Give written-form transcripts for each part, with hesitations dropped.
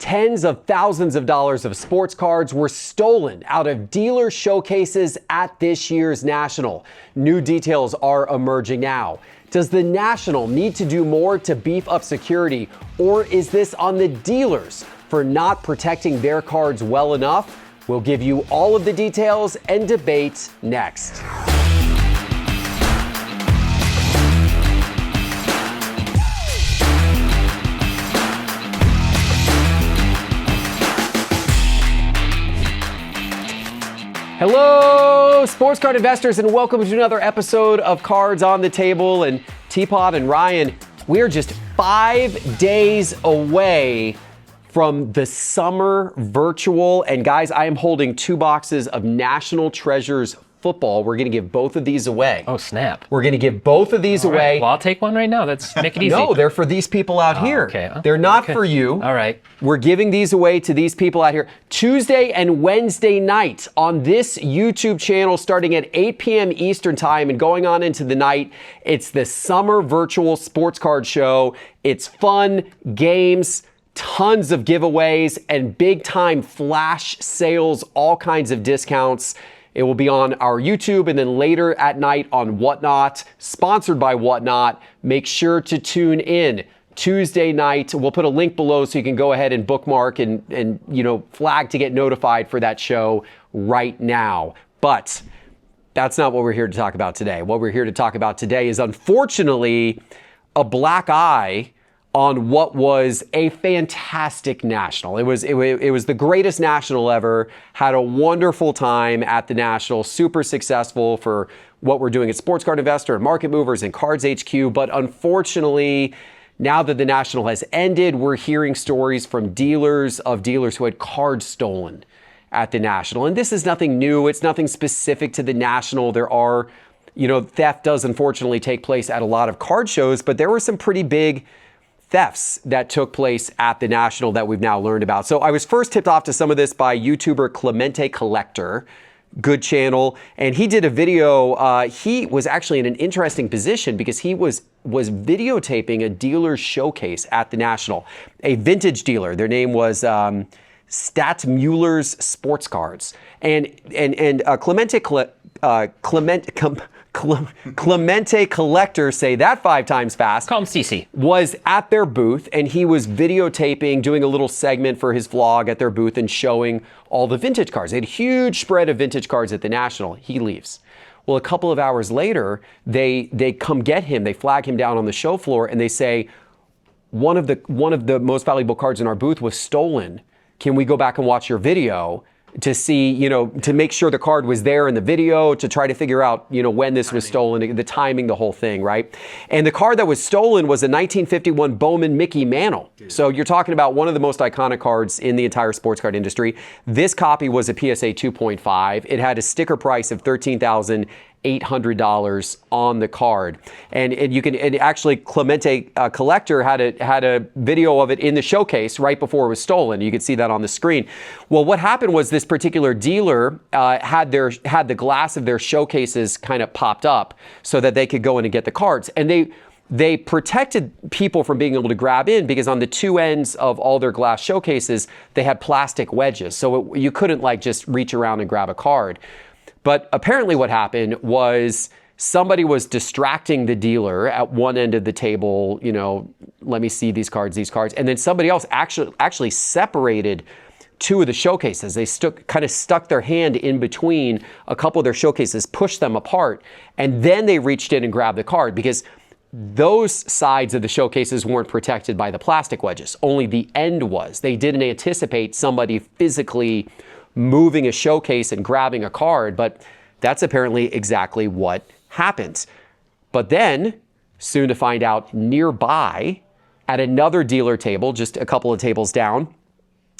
Tens of thousands of dollars of sports cards were stolen out of dealer showcases at this year's National. New details are emerging now. Does the National need to do more to beef up security, or is this on the dealers for not protecting their cards well enough? We'll give you all of the details and debate next. Hello, sports card investors, and welcome to another episode of Cards on the Table. And Teapot and Ryan, we are just 5 days away from the summer virtual. And guys, I am holding 2 boxes of National Treasures football. We're going to give both of these away. Oh, snap. We're going to give both of these away. Well, I'll take one right now. Let's make it easy. No, they're for these people out here. Okay. They're not for you. All right. We're giving these away to these people out here. Tuesday and Wednesday night on this YouTube channel starting at 8 p.m. Eastern time and going on into the night. It's the Summer Virtual Sports Card Show. It's fun, games, tons of giveaways, and big time flash sales, all kinds of discounts. It will be on our YouTube and then later at night on Whatnot, sponsored by Whatnot. Make sure to tune in Tuesday night. We'll put a link below so you can go ahead and bookmark and flag to get notified for that show right now. But that's not what we're here to talk about today. What we're here to talk about today is, unfortunately, a black eye on what was a fantastic National. It was the greatest National ever. Had a wonderful time at the National, super successful for what we're doing at Sports Card Investor and Market Movers and Cards HQ. But unfortunately, now that the National has ended, we're hearing stories from dealers who had cards stolen at the National. And this is nothing new. It's nothing specific to the National. There are, theft does unfortunately take place at a lot of card shows, but there were some pretty big thefts that took place at the National that we've now learned about. So I was first tipped off to some of this by YouTuber Clemente Collector, good channel, and he did a video. He was actually in an interesting position because he was videotaping a dealer's showcase at the National, a vintage dealer. Their name was Statmuller's Sports Cards, and Clemente Collector, say that 5 times fast. Call him CC. Was at their booth, and he was videotaping, doing a little segment for his vlog at their booth and showing all the vintage cards. They had a huge spread of vintage cards at the National. He leaves. Well, a couple of hours later, they come get him. They flag him down on the show floor, and they say, one of the most valuable cards in our booth was stolen. Can we go back and watch your video to see, to make sure the card was there in the video, to try to figure out, when this was stolen, the timing, the whole thing, right? And the card that was stolen was a 1951 Bowman Mickey Mantle. So you're talking about one of the most iconic cards in the entire sports card industry. This copy was a PSA 2.5. It had a sticker price of $13,800 on the card, and actually Clemente Collector had a video of it in the showcase right before it was stolen. You could see that on the screen. Well, what happened was this particular dealer had the glass of their showcases kind of popped up so that they could go in and get the cards, and they protected people from being able to grab in because on the 2 ends of all their glass showcases they had plastic wedges, so you couldn't just reach around and grab a card. But apparently what happened was somebody was distracting the dealer at one end of the table, let me see these cards, and then somebody else actually separated 2 of the showcases. They kind of stuck their hand in between a couple of their showcases, pushed them apart, and then they reached in and grabbed the card because those sides of the showcases weren't protected by the plastic wedges. Only the end was. They didn't anticipate somebody physically moving a showcase and grabbing a card, but that's apparently exactly what happened. But then, soon to find out, nearby at another dealer table, just a couple of tables down,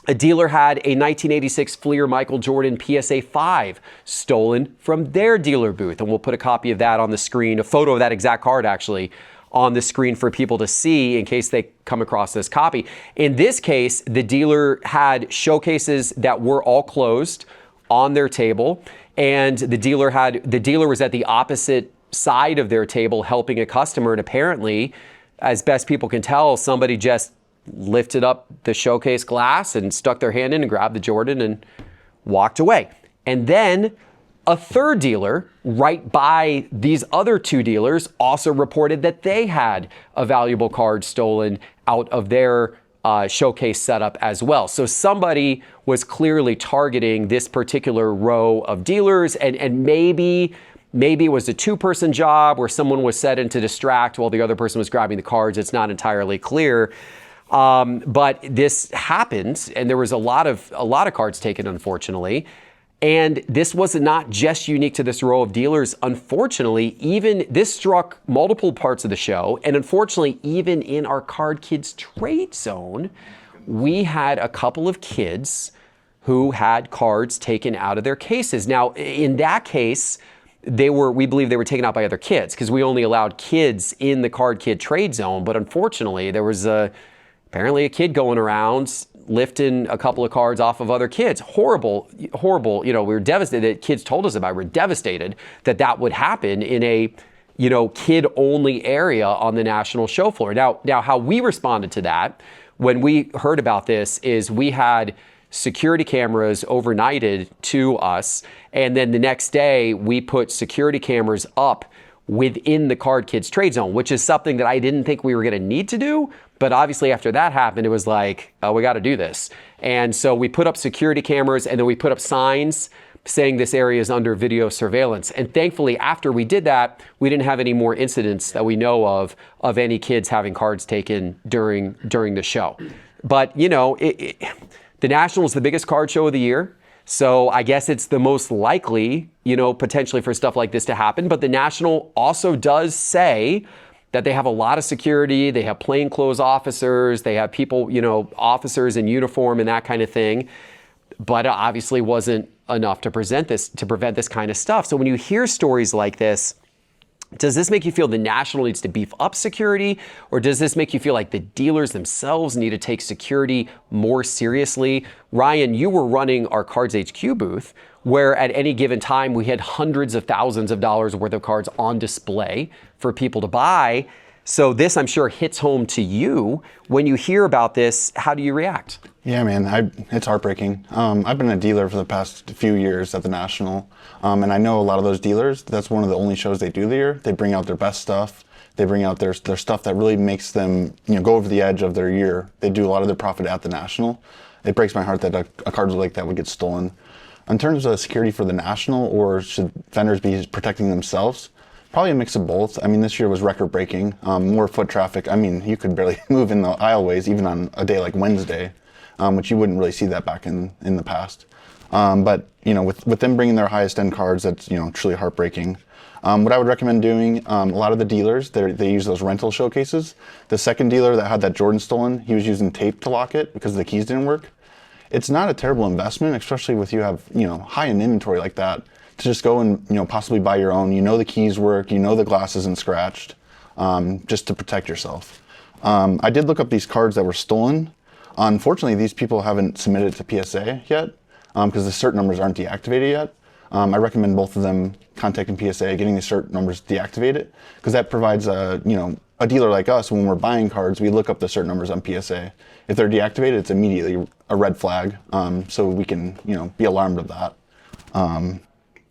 a dealer had a 1986 Fleer Michael Jordan PSA 5 stolen from their dealer booth. And we'll put a copy of that on the screen, a photo of that exact card actually, on the screen for people to see in case they come across this copy. In this case, the dealer had showcases that were all closed on their table, and the dealer was at the opposite side of their table helping a customer, and apparently, as best people can tell, somebody just lifted up the showcase glass and stuck their hand in and grabbed the Jordan and walked away. And then a third dealer right by these other two dealers also reported that they had a valuable card stolen out of their showcase setup as well. So somebody was clearly targeting this particular row of dealers, and maybe it was a two-person job where someone was set in to distract while the other person was grabbing the cards. It's not entirely clear. But this happened, and there was a lot of cards taken, unfortunately. And this was not just unique to this row of dealers. Unfortunately, even this struck multiple parts of the show. And unfortunately, even in our Card Kids trade zone, we had a couple of kids who had cards taken out of their cases. Now, in that case, we believe they were taken out by other kids because we only allowed kids in the Card Kid trade zone. But unfortunately, there was apparently a kid going around lifting a couple of cards off of other kids. Horrible. We were devastated. Kids told us about it. We were devastated that would happen in a, kid-only area on the national show floor. Now, how we responded to that when we heard about this is we had security cameras overnighted to us, and then the next day we put security cameras up within the Card Kids trade zone, which is something that I didn't think we were going to need to do. But obviously after that happened, it was like, oh, we got to do this. And so we put up security cameras, and then we put up signs saying this area is under video surveillance. And thankfully, after we did that, we didn't have any more incidents that we know of any kids having cards taken during the show. But, the National is the biggest card show of the year. So I guess it's the most likely, potentially for stuff like this to happen. But the National also does say that they have a lot of security. They have plainclothes officers. They have people, officers in uniform and that kind of thing. But it obviously wasn't enough to prevent this kind of stuff. So when you hear stories like this, does this make you feel the National needs to beef up security, or does this make you feel like the dealers themselves need to take security more seriously? Ryan, you were running our Cards HQ booth, where at any given time we had hundreds of thousands of dollars worth of cards on display for people to buy. So this, I'm sure, hits home to you. When you hear about this, how do you react? Yeah, man, it's heartbreaking. I've been a dealer for the past few years at the National, and I know a lot of those dealers, that's one of the only shows they do the year. They bring out their best stuff. They bring out their stuff that really makes them go over the edge of their year. They do a lot of their profit at the National. It breaks my heart that a card like that would get stolen. In terms of security for the National, or should vendors be protecting themselves? Probably a mix of both. I mean, this year was record-breaking. More foot traffic. I mean, you could barely move in the aisleways even on a day like Wednesday, which you wouldn't really see that back in the past. But with them bringing their highest-end cards, that's truly heartbreaking. What I would recommend doing, a lot of the dealers, they use those rental showcases. The second dealer that had that Jordan stolen, he was using tape to lock it because the keys didn't work. It's not a terrible investment, especially with you have high-end inventory like that, to just go and possibly buy your own. The keys work, the glass isn't scratched, just to protect yourself. I did look up these cards that were stolen. Unfortunately, these people haven't submitted it to PSA yet because the cert numbers aren't deactivated yet. I recommend both of them contacting PSA, getting the cert numbers deactivated, because that provides a dealer like us, when we're buying cards, we look up the cert numbers on PSA. If they're deactivated, it's immediately a red flag, so we can be alarmed of that.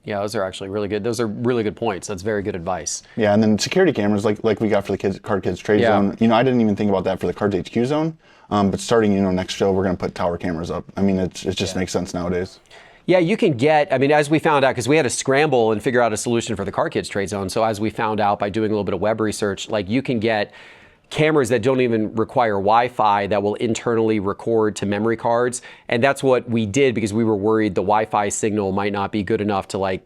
Yeah, those are actually really good. Those are really good points. That's very good advice. Yeah, and then security cameras like we got for the Card Kids trade zone. I didn't even think about that for the Cards HQ zone. But starting next show, we're going to put tower cameras up. I mean, it just makes sense nowadays. Yeah, you can get, as we found out, because we had to scramble and figure out a solution for the Card Kids trade zone. So as we found out by doing a little bit of web research, you can get cameras that don't even require Wi-Fi that will internally record to memory cards. And that's what we did because we were worried the Wi-Fi signal might not be good enough to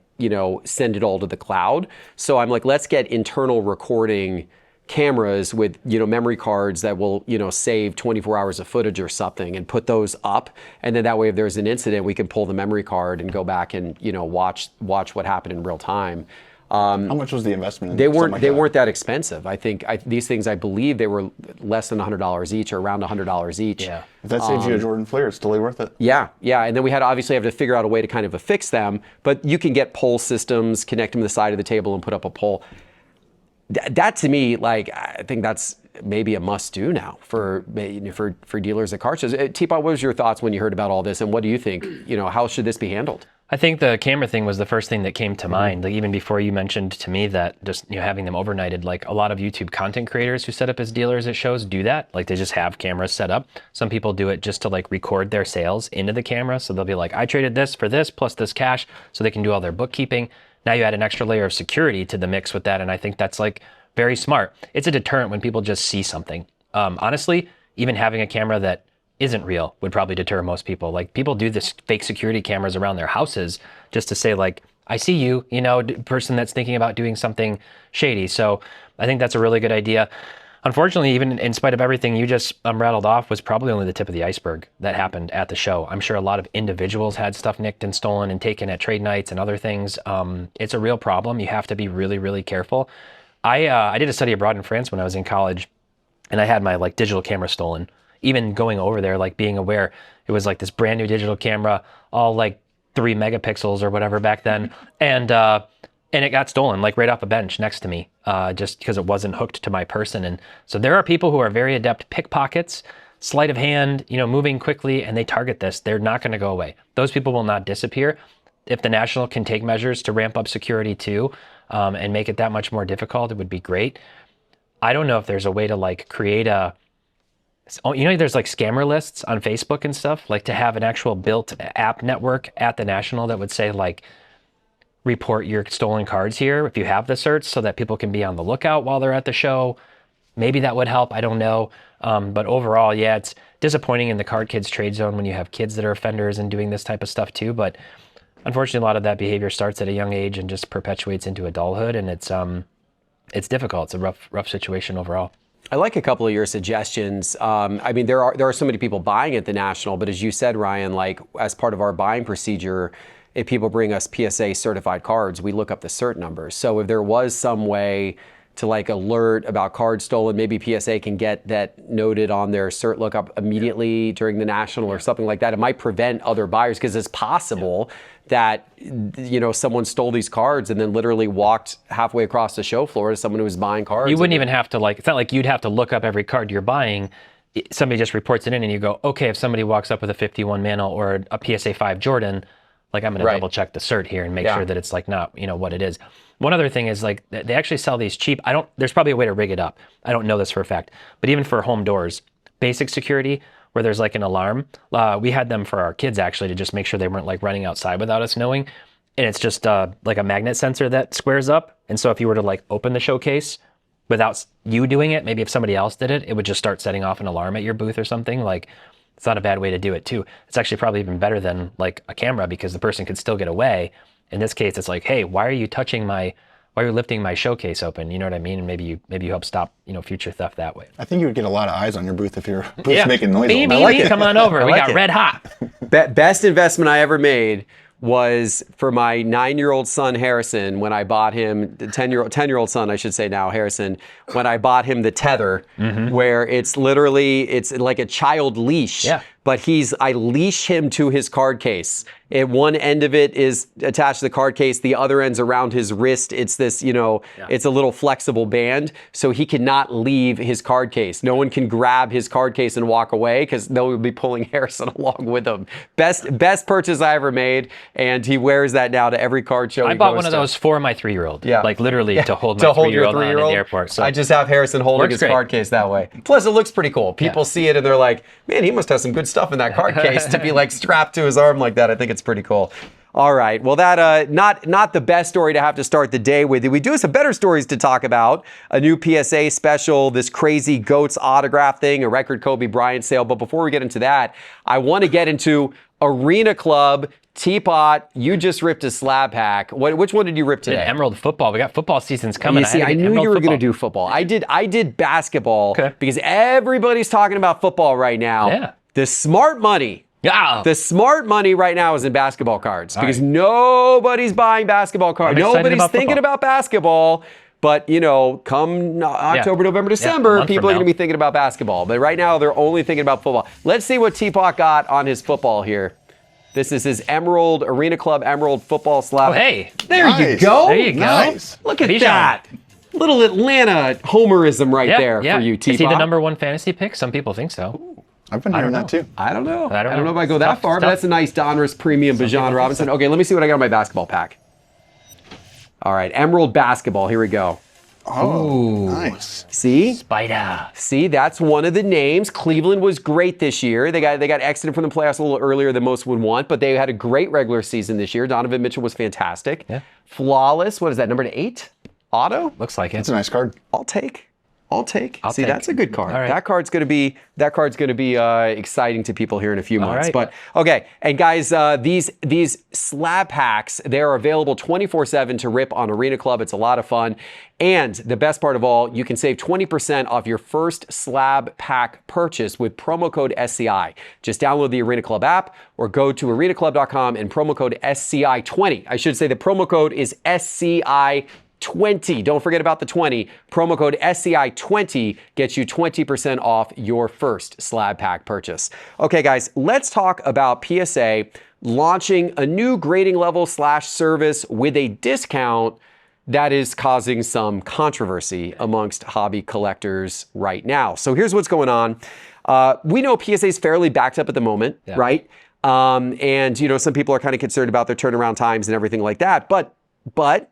send it all to the cloud. So I'm like, let's get internal recording cameras with memory cards that will save 24 hours of footage or something, and put those up, and then that way if there's an incident we can pull the memory card and go back and watch what happened in real time. How much was the investment? They weren't that expensive. I think these things, I believe they were less than $100 each, or around $100 each. Yeah. If that saves you a Jordan Flair, it's totally worth it. Yeah. And then we had obviously have to figure out a way to kind of affix them, but you can get pole systems, connect them to the side of the table and put up a pole. that to me, like, I think that's maybe a must do now for dealers at car shows. Teapot, what was your thoughts when you heard about all this, and what do you think? How should this be handled? I think the camera thing was the first thing that came to mind. Like even before you mentioned to me that just having them overnighted, like a lot of YouTube content creators who set up as dealers at shows do that. Like they just have cameras set up. Some people do it just to like record their sales into the camera. So they'll be like, I traded this for this plus this cash, so they can do all their bookkeeping. Now you add an extra layer of security to the mix with that, and I think that's like very smart. It's a deterrent when people just see something. Honestly, even having a camera that isn't real would probably deter most people. Like people do this fake security cameras around their houses just to say like, I see you, person that's thinking about doing something shady. So I think that's a really good idea. Unfortunately, even in spite of everything you just rattled off, was probably only the tip of the iceberg that happened at the show. I'm sure a lot of individuals had stuff nicked and stolen and taken at trade nights and other things. It's a real problem. You have to be really, really careful. I did a study abroad in France when I was in college, and I had my like digital camera stolen. Even going over there, like being aware, it was like this brand new digital camera, all like 3 megapixels or whatever back then. And it got stolen like right off a bench next to me, just because it wasn't hooked to my person. And so there are people who are very adept pickpockets, sleight of hand, moving quickly, and they target this. They're not going to go away. Those people will not disappear. If the National can take measures to ramp up security too, and make it that much more difficult, it would be great. I don't know if there's a way to like create there's like scammer lists on Facebook and stuff, like to have an actual built app network at the National that would say like, report your stolen cards here if you have the certs, so that people can be on the lookout while they're at the show. Maybe that would help, I don't know. But overall, yeah, it's disappointing in the card kids trade zone when you have kids that are offenders and doing this type of stuff too. But unfortunately, a lot of that behavior starts at a young age and just perpetuates into adulthood, and it's difficult. It's a rough situation overall. I like a couple of your suggestions. I mean, there are so many people buying at the National, but as you said, Ryan, like as part of our buying procedure, if people bring us PSA certified cards, we look up the cert numbers. So if there was some way to like alert about cards stolen, maybe PSA can get that noted on their cert lookup immediately during the National or something like that. It might prevent other buyers, because it's possible that someone stole these cards and then literally walked halfway across the show floor to someone who was buying cards. You wouldn't even have to it's not like you'd have to look up every card you're buying. Somebody just reports it in and you go, okay, if somebody walks up with a 51 Mantle or a PSA 5 Jordan, like I'm going to double check the cert here and make sure that it's like not, what it is. One other thing is like they actually sell these cheap. There's probably a way to rig it up. I don't know this for a fact, but even for home doors, basic security where there's like an alarm, we had them for our kids actually to just make sure they weren't like running outside without us knowing. And it's just like a magnet sensor that squares up. And so if you were to like open the showcase without you doing it, maybe if somebody else did it, it would just start setting off an alarm at your booth or something. Like, it's not a bad way to do it too. It's actually probably even better than like a camera, because the person could still get away. In this case, it's like, hey, why are you lifting my showcase open? You know what I mean? And maybe you help stop, future theft that way. I think you would get a lot of eyes on your booth if your booth's making noise. Maybe come on over. We got red hot. Best investment I ever made was for my 9-year-old son, Harrison, when I bought him, the 10-year-old son, I should say now, Harrison, when I bought him the tether, where it's like a child leash, but I leash him to his card case. One end of it is attached to the card case. The other end's around his wrist. It's this, it's a little flexible band, so he cannot leave his card case. No one can grab his card case and walk away, because they'll be pulling Harrison along with him. Best purchase I ever made, and he wears that now to every card show. I bought one of those for my 3-year-old. Yeah, like literally to hold my 3-year-old on in the airport. So I just have Harrison holding his card case that way. Plus, it looks pretty cool. People see it and they're like, "Man, he must have some good stuff in that card case to be like strapped to his arm like that." I think it's pretty cool. All right. Well, that not the best story to have to start the day with. We do have some better stories to talk about. A new PSA special, this crazy GOATS autograph thing, a record Kobe Bryant sale. But before we get into that, I want to get into Arena Club. Teapot, you just ripped a slab pack. Which one did you rip today? Emerald football. We got football seasons coming. You see, I knew you were going to do football. I did basketball because everybody's talking about football right now. Yeah. The smart money. Yeah. The smart money right now is in basketball cards because nobody's buying basketball cards. Nobody's thinking about basketball. But, come October, November, December, people are going to be thinking about basketball. But right now, they're only thinking about football. Let's see what Teapot got on his football here. This is his Emerald, Arena Club Emerald football slab. Oh, hey. There you go. There you go. Nice. Look at that. Little Atlanta homerism right there for you, T-Pop. Is he the #1 fantasy pick? Some people think so. I've been hearing that too. I don't know. I don't know if I go that far, but that's a nice Donruss premium Bijan Robinson. Okay, let me see what I got on my basketball pack. All right, Emerald basketball. Here we go. Oh, nice. See? Spider. See, that's one of the names. Cleveland was great this year. They got exited from the playoffs a little earlier than most would want, but they had a great regular season this year. Donovan Mitchell was fantastic. Yeah. Flawless. What is that? Number 8? Auto? Looks like it. That's a nice card. I'll take. See, take. that's a good card. All right. That card's going to be exciting to people here in a few months. right. But okay, and guys, these slab packs, they are available 24/7 to rip on Arena Club. It's a lot of fun, and the best part of all, you can save 20% off your first slab pack purchase with promo code SCI. Just download the Arena Club app or go to arenaclub.com and promo code SCI20. I should say the promo code is SCI20. Don't forget about the 20. Promo code SCI20 gets you 20% off your first slab pack purchase. Okay, guys, let's talk about PSA launching a new grading level / service with a discount that is causing some controversy amongst hobby collectors right now. So here's what's going on. We know PSA is fairly backed up at the moment, right? And, some people are kind of concerned about their turnaround times and everything like that. But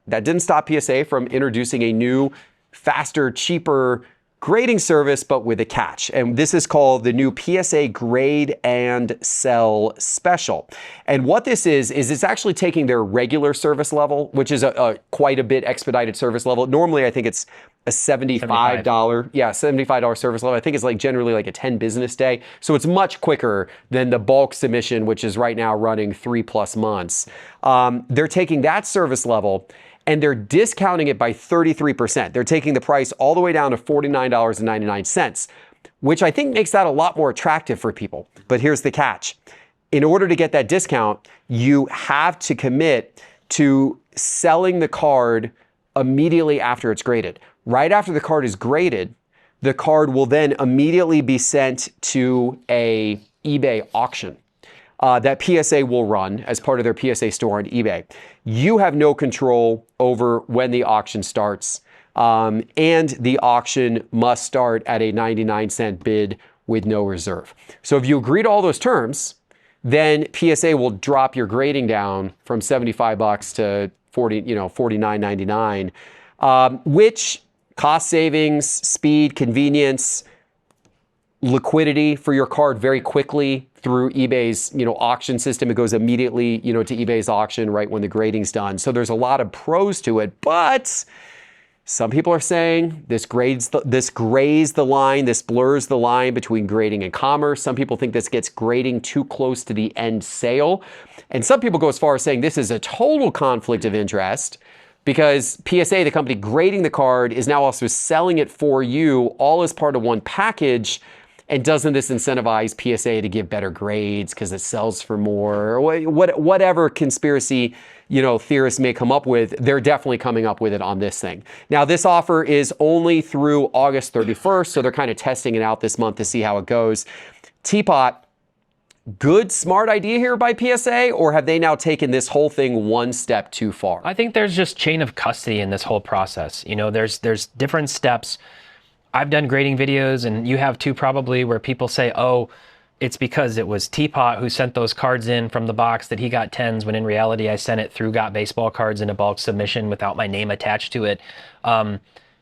that didn't stop PSA from introducing a new, faster, cheaper grading service, but with a catch. And this is called the new PSA Grade and Sell Special. And what this is it's actually taking their regular service level, which is a quite a bit expedited service level. Normally, I think it's a $75, $75 service level. I think it's generally a 10 business day. So it's much quicker than the bulk submission, which is right now running 3+ months. They're taking that service level and they're discounting it by 33%. They're taking the price all the way down to $49.99, which I think makes that a lot more attractive for people. But here's the catch. In order to get that discount, you have to commit to selling the card immediately after it's graded. Right after the card is graded, the card will then immediately be sent to a eBay auction that PSA will run as part of their PSA store on eBay. You have no control over when the auction starts, and the auction must start at a 99-cent bid with no reserve. So if you agree to all those terms, then PSA will drop your grading down from $75 to $49.99, which cost savings, speed, convenience, liquidity for your card very quickly through eBay's auction system. It goes immediately to eBay's auction right when the grading's done. So there's a lot of pros to it, but some people are saying this grays the line, this blurs the line between grading and commerce. Some people think this gets grading too close to the end sale. And some people go as far as saying this is a total conflict of interest because PSA, the company grading the card, is now also selling it for you all as part of one package. And doesn't this incentivize PSA to give better grades because it sells for more? Or whatever conspiracy theorists may come up with, they're definitely coming up with it on this thing. Now, this offer is only through August 31st, so they're kind of testing it out this month to see how it goes. Teapot, good, smart idea here by PSA, or have they now taken this whole thing one step too far? I think there's just chain of custody in this whole process. There's different steps. I've done grading videos, and you have too probably, where people say, oh, it's because it was Teapot who sent those cards in from the box that he got 10s, when in reality I sent it through Got Baseball Cards in a bulk submission without my name attached to it.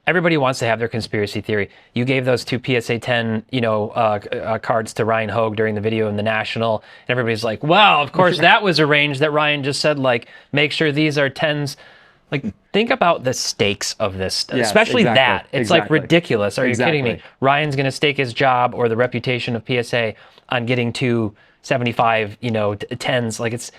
Everybody wants to have their conspiracy theory. You gave those 2 PSA 10, cards to Ryan Hogue during the video in the National, and everybody's like, wow, of course that was arranged, that Ryan just said, make sure these are 10s. Think about the stakes of this, yes, especially exactly, that. It's ridiculous. Are you kidding me? Ryan's going to stake his job or the reputation of PSA on getting 2 75, 10s. It's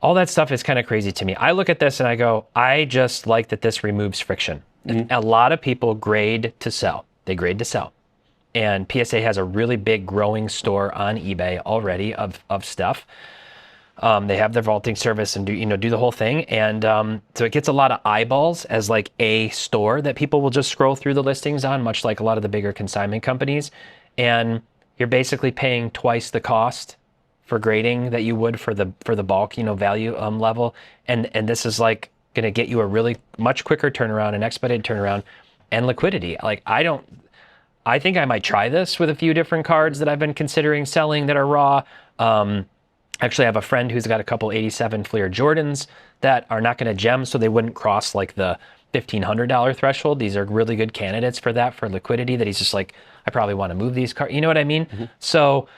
all that stuff is kind of crazy to me. I look at this and I go, I just like that this removes friction. Mm-hmm. A lot of people grade to sell. They grade to sell. And PSA has a really big growing store on eBay already of stuff. They have their vaulting service and do the whole thing. And so it gets a lot of eyeballs as a store that people will just scroll through the listings on, much like a lot of the bigger consignment companies. And you're basically paying twice the cost for grading that you would for the bulk, value level. And this is going to get you a really much quicker turnaround, an expedited turnaround, and liquidity. Like I think I might try this with a few different cards that I've been considering selling that are raw. Actually, I have a friend who's got a couple 87 Fleer Jordans that are not going to gem, so they wouldn't cross like the $1,500 threshold. These are really good candidates for that, for liquidity, that he's just like, I probably want to move these cards. You know what I mean? Mm-hmm. So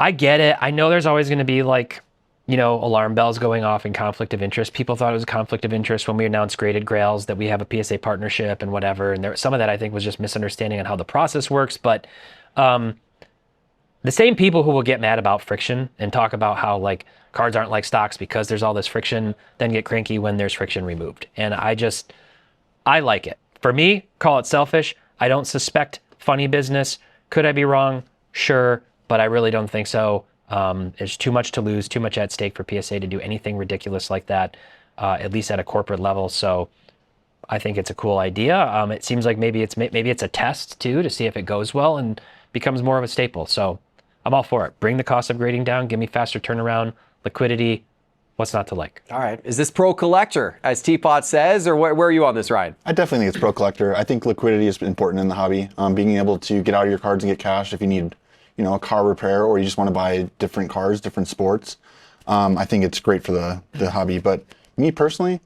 I get it. I know there's always going to be like, you know, alarm bells going off in conflict of interest. People thought it was a conflict of interest when we announced Graded Grails that we have a PSA partnership and whatever. And there, some of that I think was just misunderstanding on how the process works. But the same people who will get mad about friction and talk about how like cards aren't like stocks because there's all this friction, then get cranky when there's friction removed. And I like it. For me, call it selfish. I don't suspect funny business. Could I be wrong? Sure, but I really don't think so. There's too much to lose, too much at stake for PSA to do anything ridiculous like that, at least at a corporate level. So I think it's a cool idea. It seems like maybe it's a test too, to see if it goes well and becomes more of a staple. So I'm all for it. Bring the cost of grading down, give me faster turnaround, liquidity. What's not to like? All right. Is this pro collector, as Teapot says, or where are you on this ride? I definitely think it's pro collector. I think liquidity is important in the hobby. Being able to get out of your cards and get cash if you need, you know, a car repair, or you just want to buy different cars, different sports. I think it's great for the hobby. But me personally,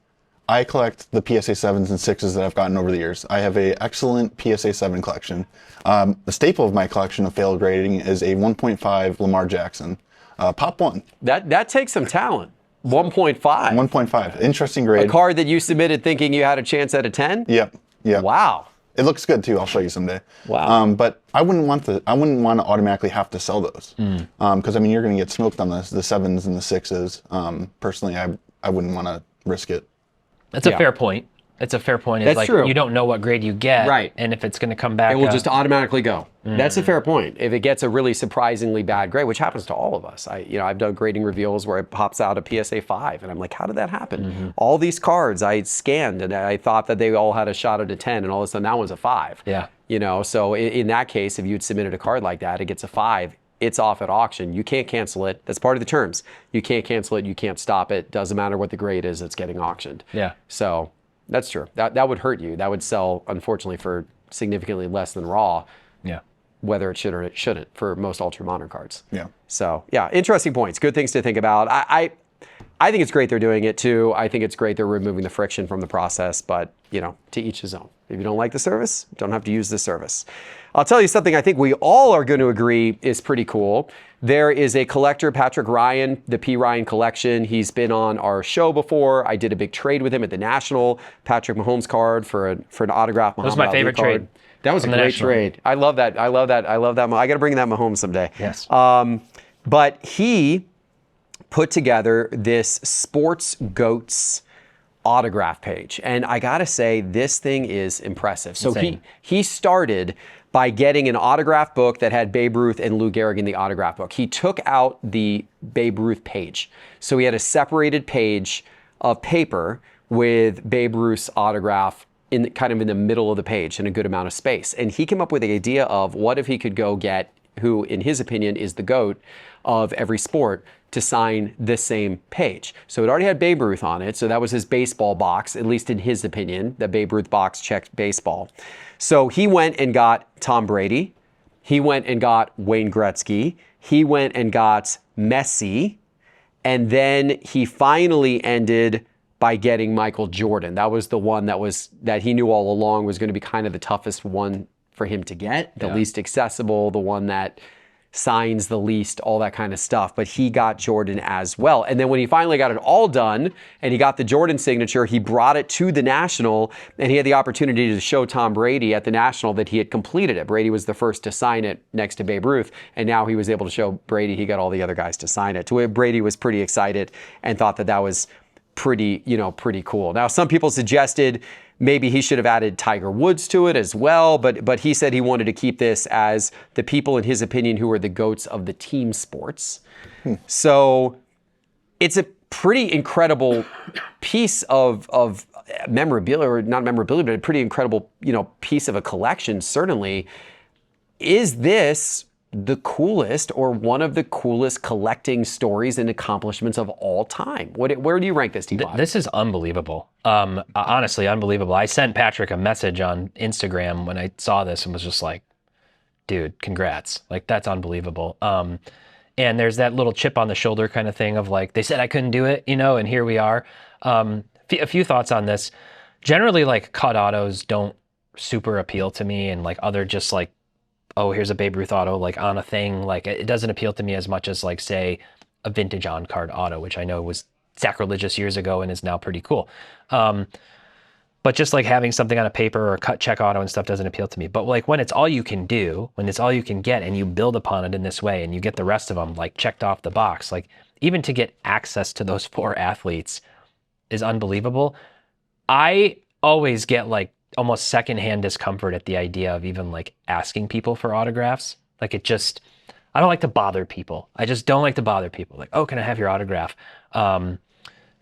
I collect the PSA 7s and 6s that I've gotten over the years. I have an excellent PSA 7 collection. The staple of my collection of failed grading is a 1.5 Lamar Jackson, Pop 1. That takes some talent. 1.5. 1.5. Interesting grade. A card that you submitted thinking you had a chance at a 10? Yep. Wow. It looks good too. I'll show you someday. Wow. But I wouldn't want to automatically have to sell those. Because I mean, you're going to get smoked on the 7s and the 6s. Personally, I wouldn't want to risk it. That's a fair point. It's a fair point. It's That's like true. You don't know what grade you get, right? And if it's going to come back, it will just automatically go. That's a fair point. If it gets a really surprisingly bad grade, which happens to all of us. I've done grading reveals where it pops out a PSA 5, and I'm like, how did that happen? All these cards I scanned, and I thought that they all had a shot at a 10, and all of a sudden that one's a 5. Yeah. You know, so in that case, if you'd submitted a card like that, it gets a 5. It's off at auction. You can't cancel it. That's part of the terms. You can't cancel it. You can't stop it. Doesn't matter what the grade is. It's getting auctioned. Yeah. So that's true. That would hurt you. That would sell, unfortunately, for significantly less than raw. Yeah. Whether it should or it shouldn't for most ultra modern cards. Yeah. So yeah, interesting points. Good things to think about. I think it's great they're doing it too. I think it's great they're removing the friction from the process. But you know, to each his own. If you don't like the service, don't have to use the service. I'll tell you something I think we all are going to agree is pretty cool. There is a collector, Patrick Ryan, the P. Ryan Collection. He's been on our show before. I did a big trade with him at the National. Patrick Mahomes card for an autograph. That was my favorite trade. That was a great trade. I love that. I love that. I got to bring that Mahomes someday. Yes. But he put together this Sports Goats autograph page. And I got to say, this thing is impressive. So he started by getting an autograph book that had Babe Ruth and Lou Gehrig in the autograph book. He took out the Babe Ruth page. So he had a separated page of paper with Babe Ruth's autograph kind of in the middle of the page in a good amount of space. And he came up with the idea of what if he could go get who, in his opinion, is the GOAT of every sport to sign this same page. So it already had Babe Ruth on it. So that was his baseball box, at least in his opinion. The Babe Ruth box checked baseball. So he went and got Tom Brady. He went and got Wayne Gretzky. He went and got Messi. And then he finally ended by getting Michael Jordan. That was the one that he knew all along was going to be kind of the toughest one for him to get, the least accessible, the one that signs the least, all that kind of stuff. But he got Jordan as well. And then when he finally got it all done and he got the Jordan signature, he brought it to the National and he had the opportunity to show Tom Brady at the National that he had completed it. Brady was the first to sign it next to Babe Ruth. And now he was able to show Brady he got all the other guys to sign it. To where Brady was pretty excited and thought that was pretty cool. Now, some people suggested maybe he should have added Tiger Woods to it as well, but he said he wanted to keep this as the people, in his opinion, who are the GOATs of the team sports. So it's a pretty incredible piece of memorabilia, or not memorabilia, but a pretty incredible, piece of a collection, certainly. Is this the coolest or one of the coolest collecting stories and accomplishments of all time. Where do you rank this, Teapot? This is unbelievable. Honestly, unbelievable. I sent Patrick a message on Instagram when I saw this and was just like, dude, congrats. Like, that's unbelievable. And there's that little chip on the shoulder kind of thing of like, they said I couldn't do it, you know, and here we are. A few thoughts on this. Generally, like, cut autos don't super appeal to me, and like other just like, oh, here's a Babe Ruth auto, like on a thing. Like, it doesn't appeal to me as much as, like, say, a vintage on-card auto, which I know was sacrilegious years ago and is now pretty cool. But just like having something on a paper or a cut check auto and stuff doesn't appeal to me. But like when it's all you can do, when it's all you can get, and you build upon it in this way and you get the rest of them like checked off the box, like even to get access to those 4 athletes is unbelievable. I always get like almost secondhand discomfort at the idea of even like asking people for autographs. Like, it just, I don't like to bother people. I just don't like to bother people. Like, oh, can I have your autograph?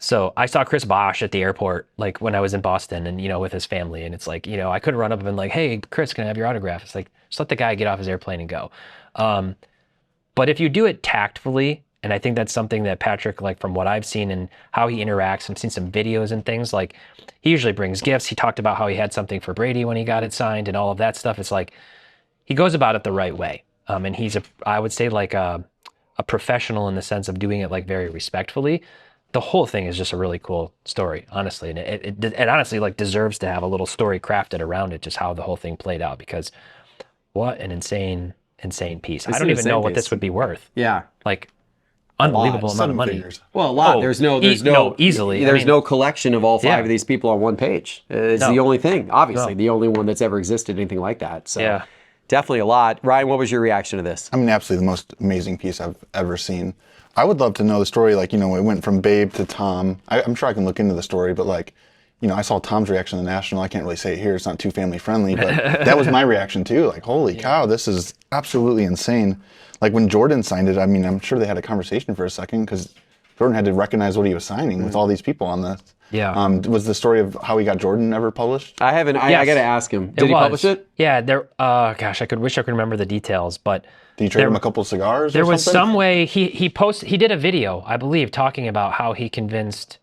So I saw Chris Bosch at the airport, like when I was in Boston and, you know, with his family. And it's like, you know, I couldn't run up and been like, hey, Chris, can I have your autograph? It's like, just let the guy get off his airplane and go. But if you do it tactfully, and I think that's something that Patrick, like from what I've seen and how he interacts, I've seen some videos and things, like he usually brings gifts. He talked about how he had something for Brady when he got it signed and all of that stuff. It's like, he goes about it the right way. And he's I would say like a professional in the sense of doing it like very respectfully. The whole thing is just a really cool story, honestly. And it honestly like deserves to have a little story crafted around it, just how the whole thing played out, because what an insane piece. I don't even know what this would be worth. Yeah. Like, unbelievable amount of money. Figures. Well, a lot. Oh, there's no easily. There's no collection of all 5 Yeah. of these people on one page. It's No. the only thing, obviously, No. the only one that's ever existed, anything like that. So Yeah. definitely a lot. Ryan, what was your reaction to this? I mean, absolutely the most amazing piece I've ever seen. I would love to know the story, like, you know, it went from Babe to Tom. I'm sure I can look into the story, but like, you know, I saw Tom's reaction to the National. I can't really say it here, it's not too family friendly, but that was my reaction too. Like, holy cow, this is absolutely insane. Like when Jordan signed it, I mean, I'm sure they had a conversation for a second because Jordan had to recognize what he was signing with all these people on this. Yeah. Was the story of how he got Jordan ever published? I haven't. I Yes. got to ask him. Did he was. publish it? Yeah, gosh, wish I could remember the details, but Did you trade him a couple of cigars? there or was something? some way he did a video, I believe, talking about how he convinced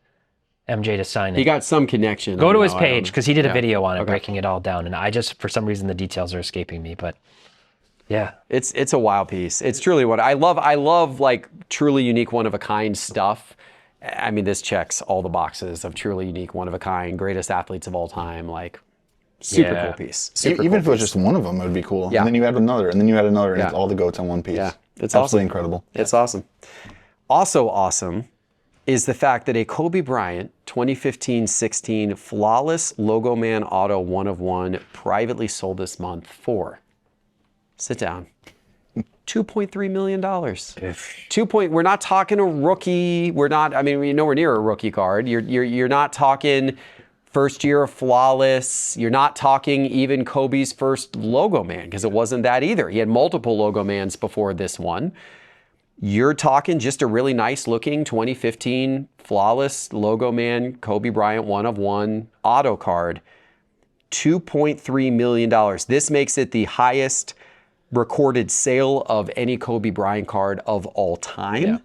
MJ to sign it. He got some connection. Go I to know, his I page don't- because he did a yeah. video on it, Okay. breaking it all down, and I just, for some reason, the details are escaping me, but yeah. It's a wild piece. It's truly what I love. I love like truly unique, one of a kind stuff. I mean, this checks all the boxes of truly unique, one of a kind, greatest athletes of all time. Like, super Yeah. cool piece. Super Even cool if it was piece. just one of them, it would be cool. Yeah. And then you add another, and then you add another, and Yeah. it's all the goats on one piece. Yeah, it's absolutely awesome. incredible. It's awesome. Also awesome is the fact that a Kobe Bryant 2015-16 Flawless Logoman Auto 1 of 1 privately sold this month for, sit down, $2.3 million. We're not talking a rookie. We're nowhere near a rookie card. You're not talking first year of Flawless. You're not talking even Kobe's first Logo Man, because it wasn't that either. He had multiple Logo Mans before this one. You're talking just a really nice looking 2015 Flawless Logo Man Kobe Bryant 1 of 1 auto card. $2.3 million. This makes it the highest recorded sale of any Kobe Bryant card of all time. Yeah.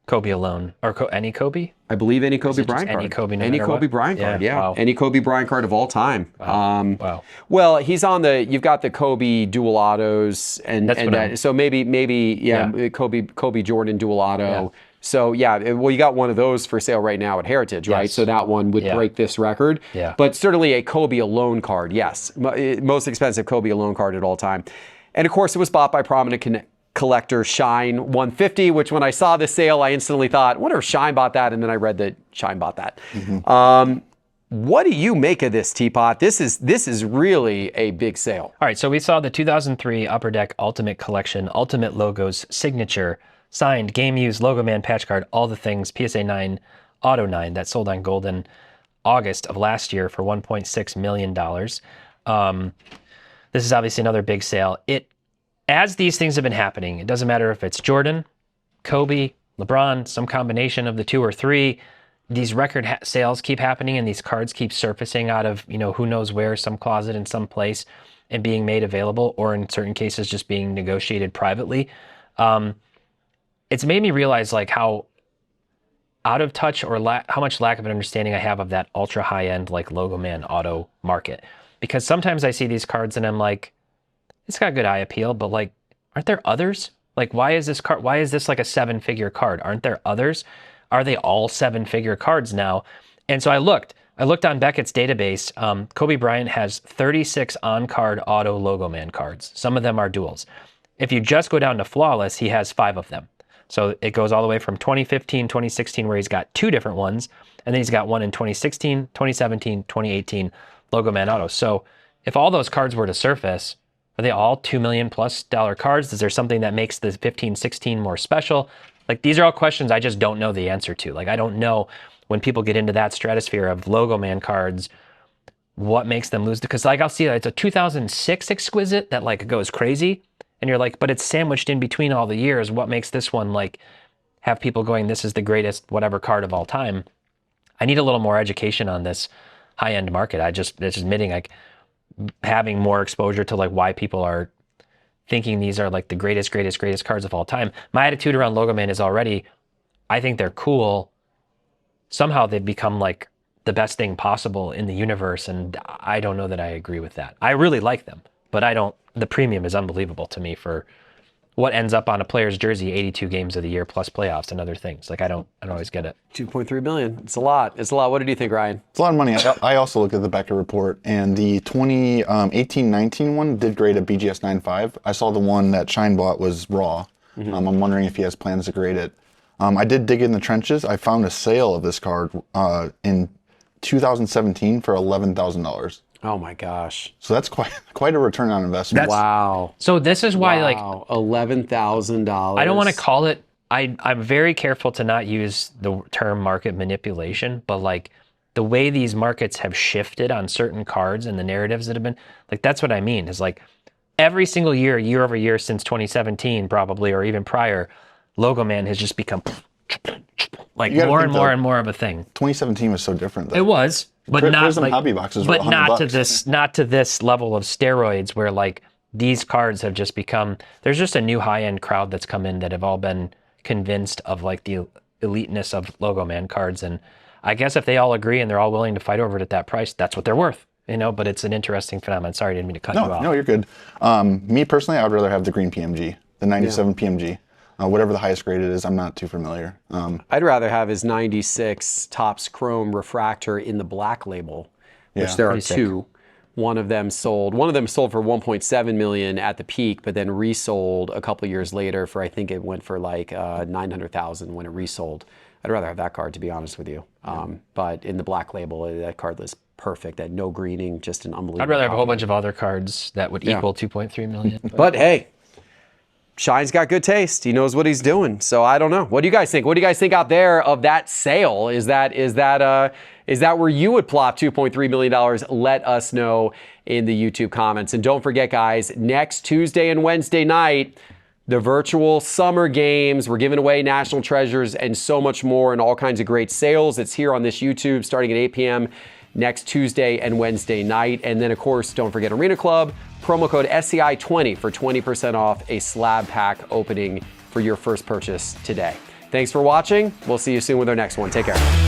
Kobe alone, or any Kobe? I believe any Kobe just Bryant card. any Kobe, no any matter Kobe what? Bryant card, Yeah, yeah. wow. Any Kobe Bryant card of all time. Wow. Well, he's on you've got the Kobe dual autos, and That's what that, so maybe Yeah. Kobe Jordan dual auto. Yeah. So yeah, well, you got one of those for sale right now at Heritage, right? Yes. So that one would Yeah. break this record. Yeah. But certainly a Kobe alone card, yes. Most expensive Kobe alone card at all time. And of course, it was bought by prominent collector Shine 150, which when I saw the sale, I instantly thought, wonder if Shine bought that, and then I read that Shine bought that. What do you make of this, Teapot? This is really a big sale. All right, so we saw the 2003 Upper Deck Ultimate Collection, Ultimate Logos, Signature, signed, game used, Logo Man patch card, all the things, PSA 9, Auto 9, that sold on gold in August of last year for $1.6 million. This is obviously another big sale. As these things have been happening, it doesn't matter if it's Jordan, Kobe, LeBron, some combination of the 2 or 3, these record sales keep happening and these cards keep surfacing out of, who knows where, some closet in some place. and being made available, or in certain cases just being negotiated privately, it's made me realize like how out of touch or how much lack of an understanding I have of that ultra high end like Logoman Auto market. Because sometimes I see these cards and I'm like, it's got good eye appeal, but like, aren't there others? Like, why is this like a 7-figure card? Aren't there others? Are they all 7-figure cards now? And so I looked on Beckett's database. Kobe Bryant has 36 on-card auto Logoman cards. Some of them are duals. If you just go down to Flawless, he has 5 of them. So it goes all the way from 2015, 2016, where he's got 2 different ones, and then he's got one in 2016, 2017, 2018 Logoman Auto. So if all those cards were to surface, are they all $2 million+ cards? Is there something that makes the 15, 16 more special? Like, these are all questions I just don't know the answer to. Like, I don't know when people get into that stratosphere of Logoman cards, what makes them lose? Because like I'll see it's a 2006 exquisite that like goes crazy, and you're like, but it's sandwiched in between all the years. What makes this one like have people going, this is the greatest whatever card of all time? I need a little more education on this high-end market. It's admitting like having more exposure to like why people are thinking these are like the greatest cards of all time. My attitude around Logoman is already, I think they're cool. Somehow they've become like the best thing possible in the universe, and I don't know that I agree with that. I really like them, but the premium is unbelievable to me for what ends up on a player's jersey 82 games of the year plus playoffs and other things. Like I don't always get it. 2.3 million. It's a lot. What did you think, Ryan? It's a lot of money. I also looked at the Becker report, and the 2018-19 one did grade a BGS 9.5. I saw the one that Shine bought was raw. I'm wondering if he has plans to grade it. I did dig in the trenches. I found a sale of this card in 2017 for $11,000. Oh my gosh. So that's quite a return on investment. Wow. So this is why like $11,000. I don't want to call it, I'm very careful to not use the term market manipulation, but like the way these markets have shifted on certain cards and the narratives that have been, like that's what I mean, is like every single year over year since 2017 probably, or even prior, Logoman has just become like more and more and more of a thing. 2017 was so different though. It was. But not like, hobby boxes but not to $100. not to this level of steroids where like these cards have just become, there's just a new high-end crowd that's come in that have all been convinced of like the eliteness of Logoman cards. And I guess if they all agree and they're all willing to fight over it at that price, that's what they're worth, you know, but it's an interesting phenomenon. Sorry, I didn't mean to cut you off. No, you're good. Me personally, I would rather have the green PMG, the 97 PMG. Whatever the highest graded is, I'm not too familiar. I'd rather have his 96 Topps Chrome Refractor in the black label, which there are 2. One of them sold for 1.7 million at the peak, but then resold a couple years later for, I think it went for like 900,000 when it resold. I'd rather have that card, to be honest with you. But in the black label, that card was perfect. That no greening, just an unbelievable. I'd rather have a whole bunch of other cards that would equal 2.3 million. But hey, Shine's got good taste. He knows what he's doing. So I don't know. What do you guys think? What do you guys think out there of that sale? Is that where you would plop $2.3 million? Let us know in the YouTube comments. And don't forget, guys, next Tuesday and Wednesday night, the virtual summer games. We're giving away national treasures and so much more and all kinds of great sales. It's here on this YouTube starting at 8 p.m. next Tuesday and Wednesday night. And then, of course, don't forget Arena Club. Promo code SCI20 for 20% off a slab pack opening for your first purchase today. Thanks for watching. We'll see you soon with our next one. Take care.